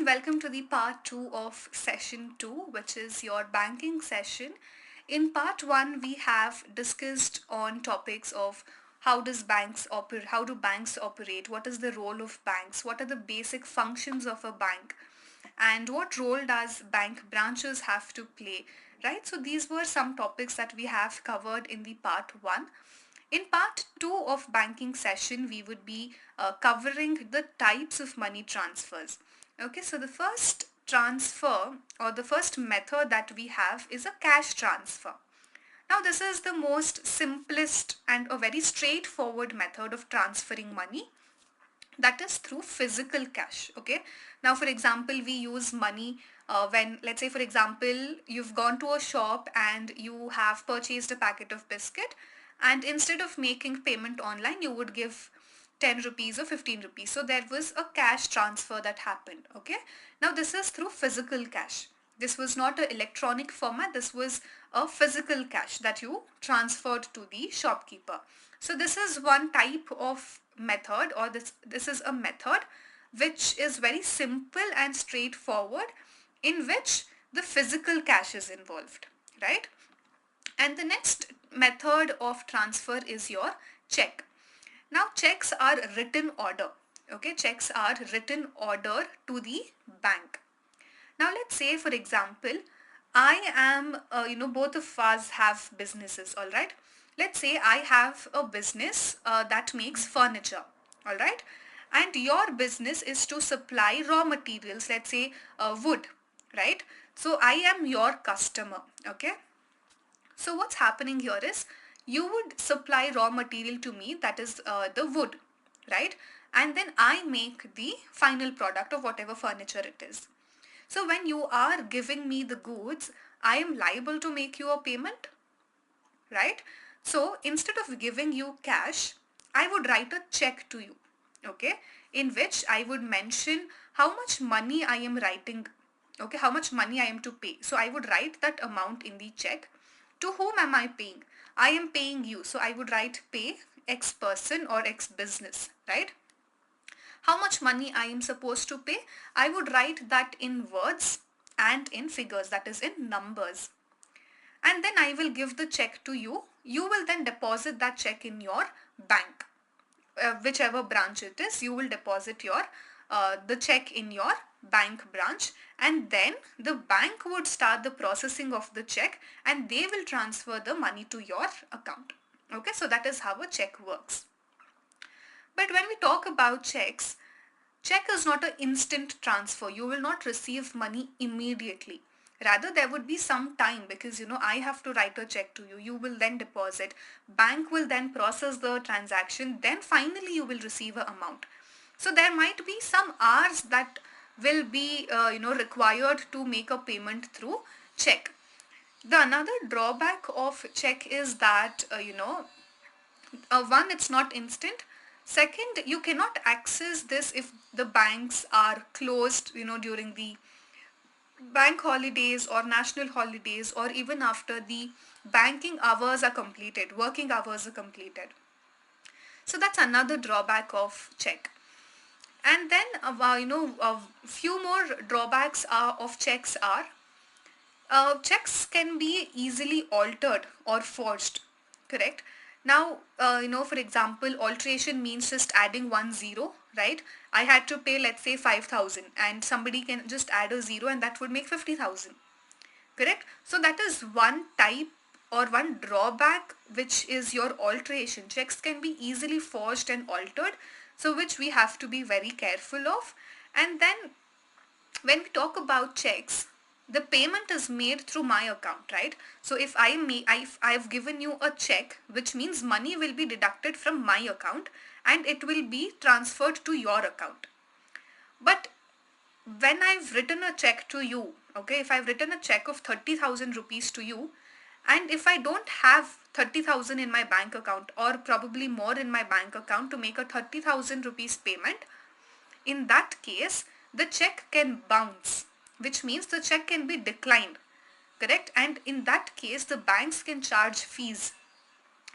welcome to the part 2 of session 2, which is your banking session. In part 1, we have discussed on topics of how do banks operate, what is the role of banks, what are the basic functions of a bank, and what role does bank branches have to play, right? So these were some topics that we have covered in the part 1. In part 2 of banking session, we would be covering the types of money transfers. Okay, so the first transfer or the first method that we have is a cash transfer. Now this is the most simplest and a very straightforward method of transferring money, that is through physical cash. Okay, now for example, we use money when, let's say for example, you've gone to a shop and you have purchased a packet of biscuit, and instead of making payment online, you would give 10 rupees or 15 rupees. So there was a cash transfer that happened. Okay, now this is through physical cash. This was not an electronic format, this was a physical cash that you transferred to the shopkeeper. So this is one type of method, or this is a method which is very simple and straightforward, in which the physical cash is involved, right? And the next method of transfer is your check. Now checks are written order. Okay, checks are written order to the bank. Now let's say for example, I am, both of us have businesses, all right? Let's say I have a business that makes furniture, all right? And your business is to supply raw materials, let's say wood, right? So I am your customer, okay? So what's happening here is you would supply raw material to me, that is the wood, right? And then I make the final product of whatever furniture it is. So when you are giving me the goods, I am liable to make you a payment, right? So instead of giving you cash, I would write a check to you, okay, in which I would mention how much money I am writing, okay, how much money I am to pay. So I would write that amount in the check. To whom am I paying? I am paying you. So I would write pay X person or X business, right? How much money I am supposed to pay, I would write that in words and in figures, that is in numbers. And then I will give the check to you. You will then deposit that check in your bank. Whichever branch it is, you will deposit the check in your bank branch, and then the bank would start the processing of the check and they will transfer the money to your account. Okay, so that is how a check works. But when we talk about checks, check is not an instant transfer. You will not receive money immediately. Rather, there would be some time, because I have to write a check to you. You will then deposit. Bank will then process the transaction. Then finally you will receive an amount. So there might be some hours that will be required to make a payment through check. The another drawback of check is that one, it's not instant. Second, you cannot access this if the banks are closed, during the bank holidays or national holidays, or even after the banking hours are completed, working hours are completed. So that's another drawback of check. And then, a few more drawbacks of checks are, checks can be easily altered or forged, correct? Now, for example, alteration means just adding one zero, right? I had to pay, let's say 5,000, and somebody can just add a zero and that would make 50,000, correct? So that is one type or one drawback, which is your alteration. Checks can be easily forged and altered, so which we have to be very careful of. And then when we talk about checks, the payment is made through my account, right? So if I've given you a check, which means money will be deducted from my account and it will be transferred to your account. But when I've written a check to you, okay, if I've written a check of 30,000 rupees to you, and if I don't have 30,000 in my bank account, or probably more in my bank account to make a 30,000 rupees payment, in that case, the check can bounce, which means the check can be declined, correct? And in that case, the banks can charge fees.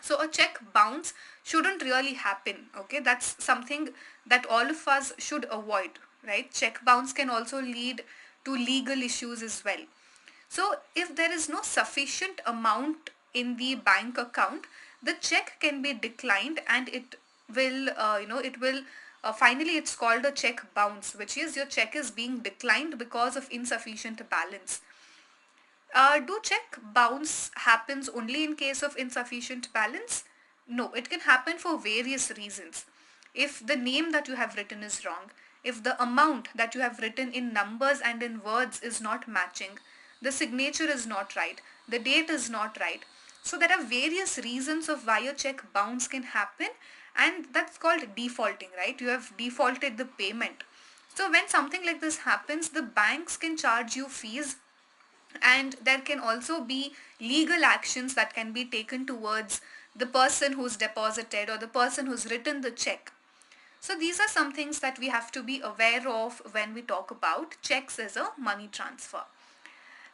So a check bounce shouldn't really happen, okay? That's something that all of us should avoid, right? Check bounce can also lead to legal issues as well. So if there is no sufficient amount in the bank account, the check can be declined, and it will, finally it's called a check bounce, which is your check is being declined because of insufficient balance. Do check bounce happens only in case of insufficient balance? No, it can happen for various reasons. If the name that you have written is wrong, if the amount that you have written in numbers and in words is not matching, the signature is not right, the date is not right. So there are various reasons of why a check bounce can happen, and that's called defaulting, right? You have defaulted the payment. So when something like this happens, the banks can charge you fees, and there can also be legal actions that can be taken towards the person who's deposited or the person who's written the check. So these are some things that we have to be aware of when we talk about checks as a money transfer.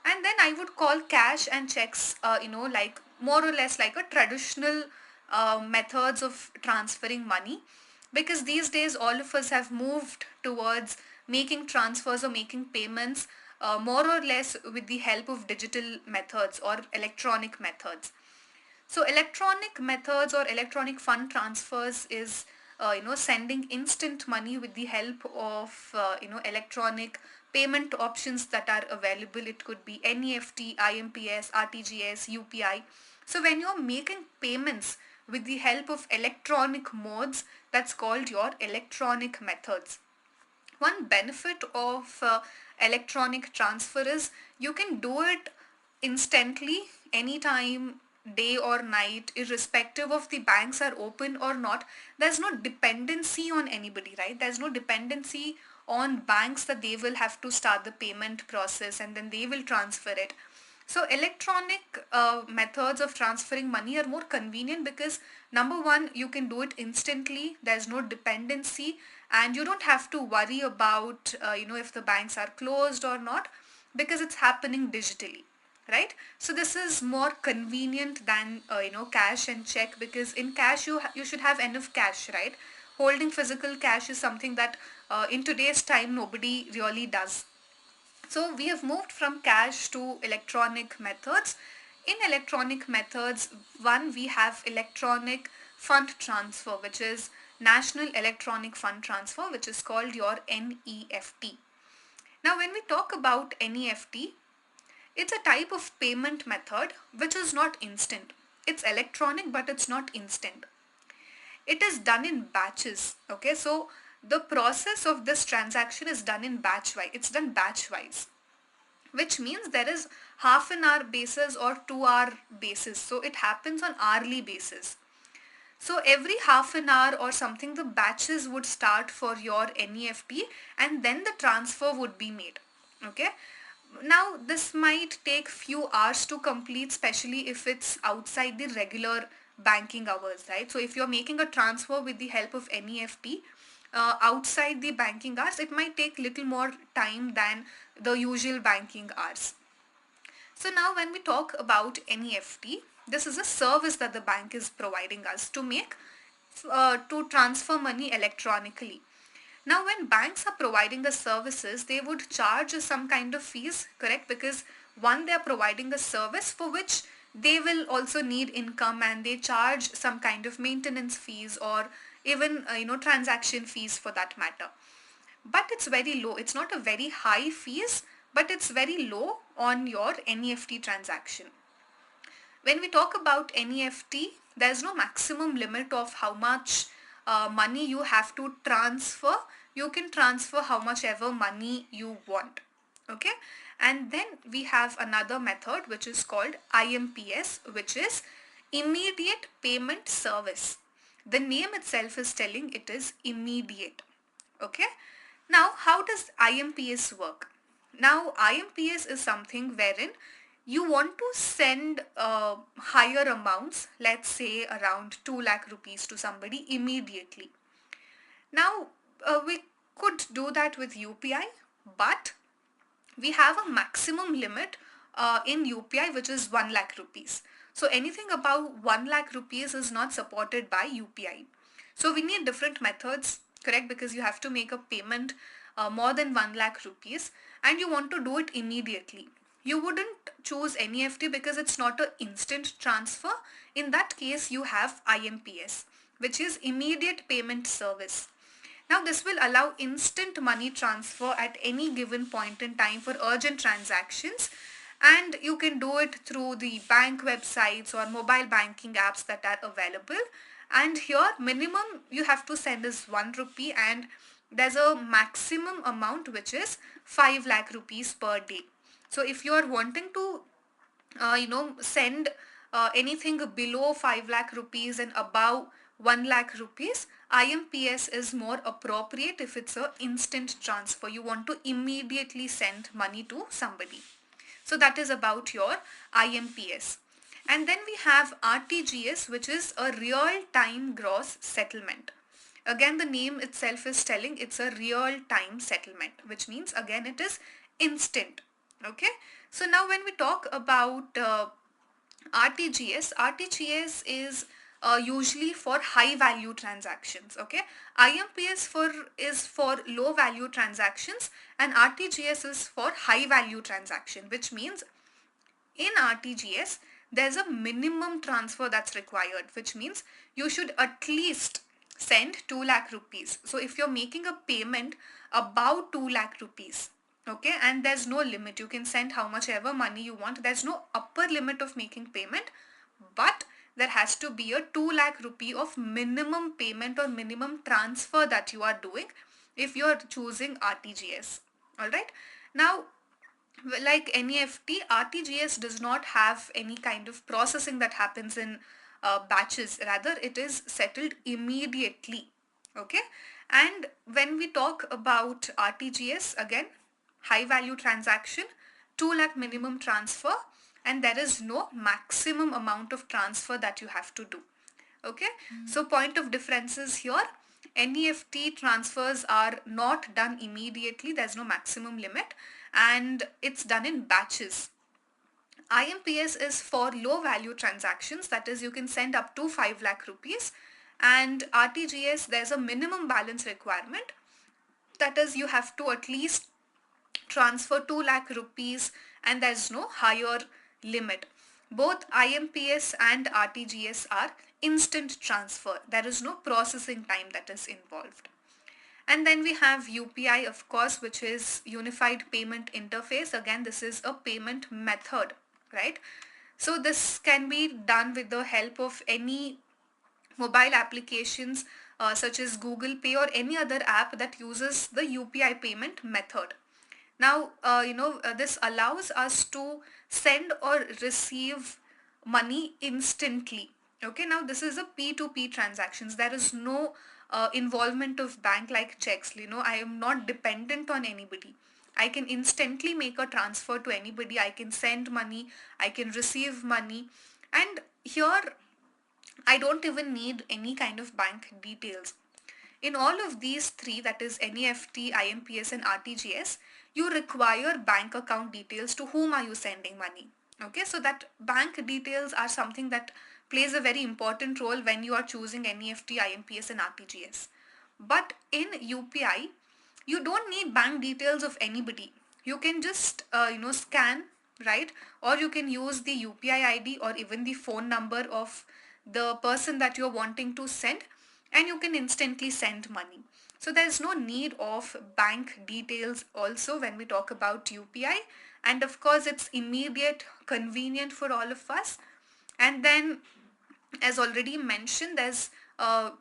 And then I would call cash and checks, like more or less like a traditional methods of transferring money, because these days all of us have moved towards making transfers or making payments more or less with the help of digital methods or electronic methods. So electronic methods or electronic fund transfers is sending instant money with the help of electronic payment options that are available. It could be NEFT, IMPS, RTGS, UPI. So when you're making payments with the help of electronic modes, that's called your electronic methods. One benefit of electronic transfer is you can do it instantly, anytime, day or night, irrespective of the banks are open or not. There's no dependency on anybody, right? There's no dependency on banks that they will have to start the payment process and then they will transfer it. So electronic methods of transferring money are more convenient because number one, you can do it instantly. There's no dependency, and you don't have to worry about if the banks are closed or not, because it's happening digitally, right? So this is more convenient than cash and check, because in cash you should have enough cash, right? Holding physical cash is something that in today's time nobody really does. So we have moved from cash to electronic methods. In electronic methods, one, we have electronic fund transfer, which is National Electronic Fund Transfer, which is called your NEFT. Now when we talk about NEFT, it's a type of payment method which is not instant. It's electronic, but it's not instant. It is done in batches. Okay, so the process of this transaction is done in batch wise. It's done batch wise, which means there is half an hour basis or 2 hour basis. So it happens on hourly basis. So every half an hour or something, the batches would start for your NEFT, and then the transfer would be made. Okay. Now this might take few hours to complete, especially if it's outside the regular banking hours, right? So if you're making a transfer with the help of NEFT outside the banking hours, it might take little more time than the usual banking hours. So now when we talk about NEFT, this is a service that the bank is providing us to make to transfer money electronically. Now when banks are providing the services, they would charge some kind of fees, correct? Because one, they are providing a service for which they will also need income, and they charge some kind of maintenance fees or even transaction fees for that matter. But it's very low. It's not a very high fees, but it's very low on your NEFT transaction. When we talk about NEFT, there's no maximum limit of how much money you have to transfer. You can transfer how much ever money you want. Okay. And then we have another method which is called IMPS, which is immediate payment service. The name itself is telling it is immediate. Okay. Now, how does IMPS work? Now, IMPS is something wherein you want to send higher amounts, let's say around 2 lakh rupees to somebody immediately. Now, we could do that with UPI, but we have a maximum limit in UPI, which is 1 lakh rupees. So anything above 1 lakh rupees is not supported by UPI. So we need different methods, correct? Because you have to make a payment more than 1 lakh rupees and you want to do it immediately, you wouldn't choose NEFT because it's not an instant transfer. In that case, you have IMPS, which is immediate payment service. Now, this will allow instant money transfer at any given point in time for urgent transactions, and you can do it through the bank websites or mobile banking apps that are available. And here, minimum you have to send is 1 rupee, and there's a maximum amount which is 5 lakh rupees per day. So, if you are wanting to send anything below 5 lakh rupees and above 1 lakh rupees, IMPS is more appropriate if it's a instant transfer. You want to immediately send money to somebody. So that is about your IMPS. And then we have RTGS, which is a real time gross settlement. Again, the name itself is telling it's a real time settlement, which means again it is instant. Okay. So now when we talk about RTGS is usually for high value transactions. Okay. IMPS is for low value transactions and RTGS is for high value transaction, which means in RTGS there's a minimum transfer that's required, which means you should at least send 2 lakh rupees. So if you're making a payment about 2 lakh rupees, okay, and there's no limit, you can send how much ever money you want, there's no upper limit of making payment, but there has to be a 2 lakh rupee of minimum payment or minimum transfer that you are doing if you're choosing RTGS. Alright, now like NEFT, RTGS does not have any kind of processing that happens in batches. Rather, it is settled immediately. Okay. And when we talk about RTGS, again, high value transaction, 2 lakh minimum transfer, and there is no maximum amount of transfer that you have to do. Okay. So point of differences here. NEFT transfers are not done immediately. There's no maximum limit and it's done in batches. IMPS is for low value transactions, that is you can send up to 5 lakh rupees, and RTGS there's a minimum balance requirement, that is you have to at least transfer 2 lakh rupees and there's no higher limit. Both IMPS and RTGS are instant transfer. There is no processing time that is involved. And then we have UPI, of course, which is Unified Payment Interface. Again, this is a payment method, right? So this can be done with the help of any mobile applications such as Google Pay or any other app that uses the UPI payment method. Now, this allows us to send or receive money instantly. Okay, now this is a P2P transactions. There is no involvement of bank like checks. I am not dependent on anybody. I can instantly make a transfer to anybody. I can send money. I can receive money. And here, I don't even need any kind of bank details. In all of these three, that is NEFT, IMPS and RTGS, you require bank account details to whom are you sending money. Okay, so that bank details are something that plays a very important role when you are choosing NEFT, IMPS and RTGS. But in UPI, you don't need bank details of anybody. You can just, scan, right? Or you can use the UPI ID or even the phone number of the person that you're wanting to send, and you can instantly send money. So there is no need of bank details also when we talk about UPI. And of course, it's immediate, convenient for all of us. And then, as already mentioned, there's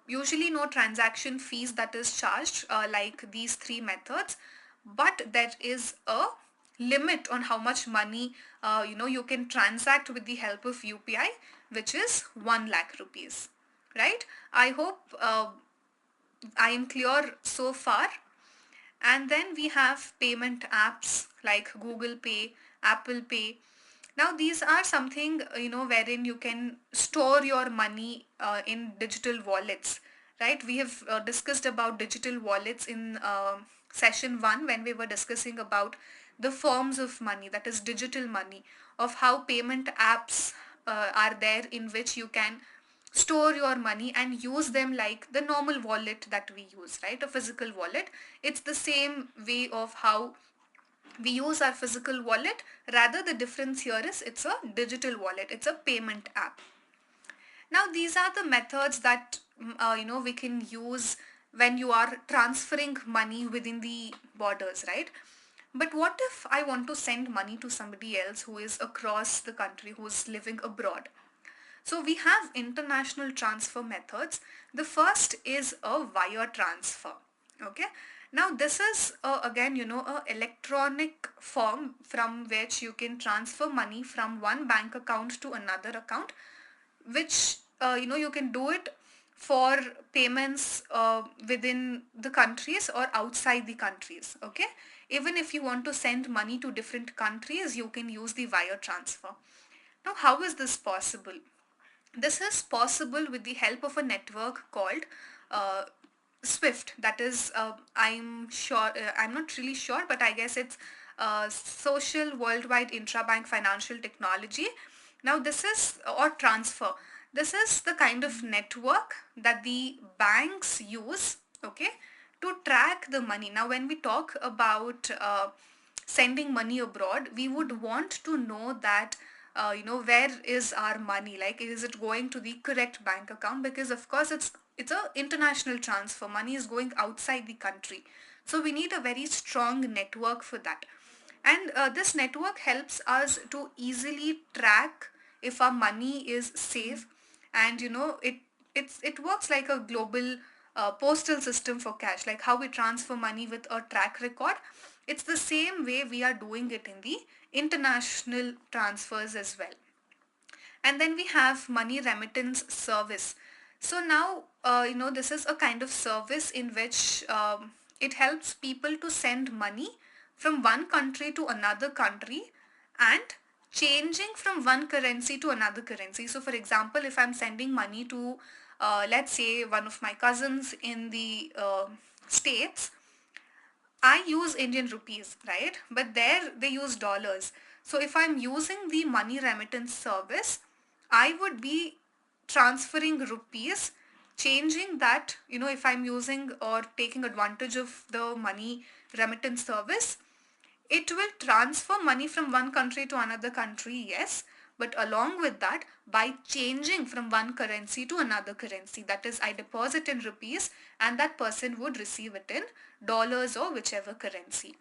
usually no transaction fees that is charged like these three methods, but there is a limit on how much money you can transact with the help of UPI, which is 1 lakh rupees, right? I hope I am clear so far. And then we have payment apps like Google Pay, Apple Pay. Now these are something wherein you can store your money in digital wallets, right? We have discussed about digital wallets in session 1 when we were discussing about the forms of money, that is digital money, of how payment apps are there in which you can store your money and use them like the normal wallet that we use, right? A physical wallet. It's the same way of how we use our physical wallet. Rather, the difference here is it's a digital wallet, it's a payment app. Now, these are the methods that we can use when you are transferring money within the borders, right? But what if I want to send money to somebody else who is across the country, who is living abroad? So we have international transfer methods. The first is a wire transfer. Okay. Now this is again, a electronic form from which you can transfer money from one bank account to another account, which you can do it for payments within the countries or outside the countries. Okay. Even if you want to send money to different countries, you can use the wire transfer. Now, how is this possible? This is possible with the help of a network called uh, Swift. That is, I'm not really sure, but I guess it's Social Worldwide Intrabank Financial Technology. Now, this is, or transfer. This is the kind of network that the banks use, okay, to track the money. Now, when we talk about sending money abroad, we would want to know that where is our money, like is it going to the correct bank account, because of course it's a international transfer, money is going outside the country, so we need a very strong network for that. And this network helps us to easily track if our money is safe. And it works like a global postal system for cash, like how we transfer money with a track record. It's the same way we are doing it in the international transfers as well. And then we have money remittance service. So now this is a kind of service in which it helps people to send money from one country to another country and changing from one currency to another currency. So for example, if I'm sending money to let's say one of my cousins in the States, I use Indian rupees, right? But there they use dollars. So if I'm using the money remittance service, I would be transferring rupees, changing that, if I'm using or taking advantage of the money remittance service, it will transfer money from one country to another country, yes, but along with that, by changing from one currency to another currency, that is, I deposit in rupees and that person would receive it in dollars or whichever currency.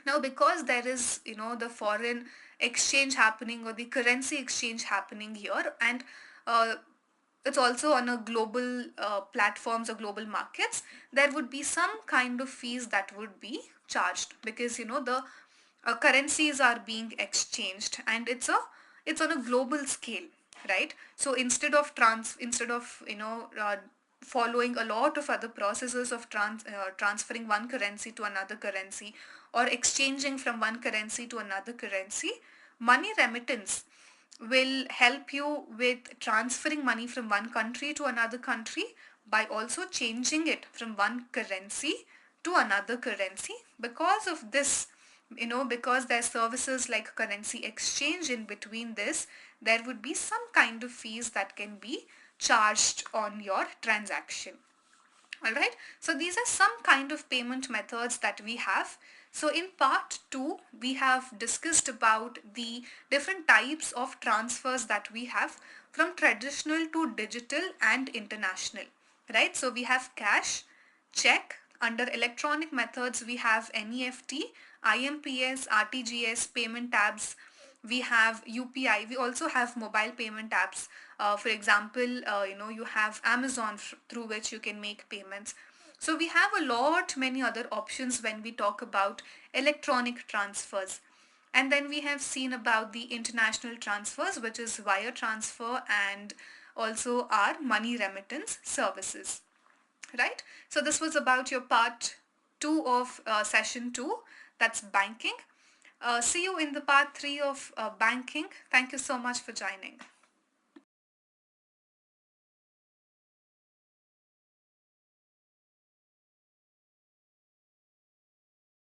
Now, because there is, the foreign exchange happening or the currency exchange happening here, and uh, it's also on a global platforms or global markets, there would be some kind of fees that would be charged, because the currencies are being exchanged, and it's on a global scale, right? So instead of following a lot of other processes of transferring one currency to another currency or exchanging from one currency to another currency, money remittance will help you with transferring money from one country to another country by also changing it from one currency to another currency. Because of this, because there's services like currency exchange in between this, there would be some kind of fees that can be charged on your transaction. Alright, so these are some kind of payment methods that we have. So in part 2, we have discussed about the different types of transfers that we have, from traditional to digital and international. Right, so we have cash, check. Under electronic methods, we have NEFT, IMPS, RTGS, payment tabs. We have UPI. We also have mobile payment apps. For example, you have Amazon through which you can make payments. So we have a lot many other options when we talk about electronic transfers. And then we have seen about the international transfers, which is wire transfer and also our money remittance services. Right? So this was about your part 2 of session 2, that's banking. See you in the part 3 of banking. Thank you so much for joining.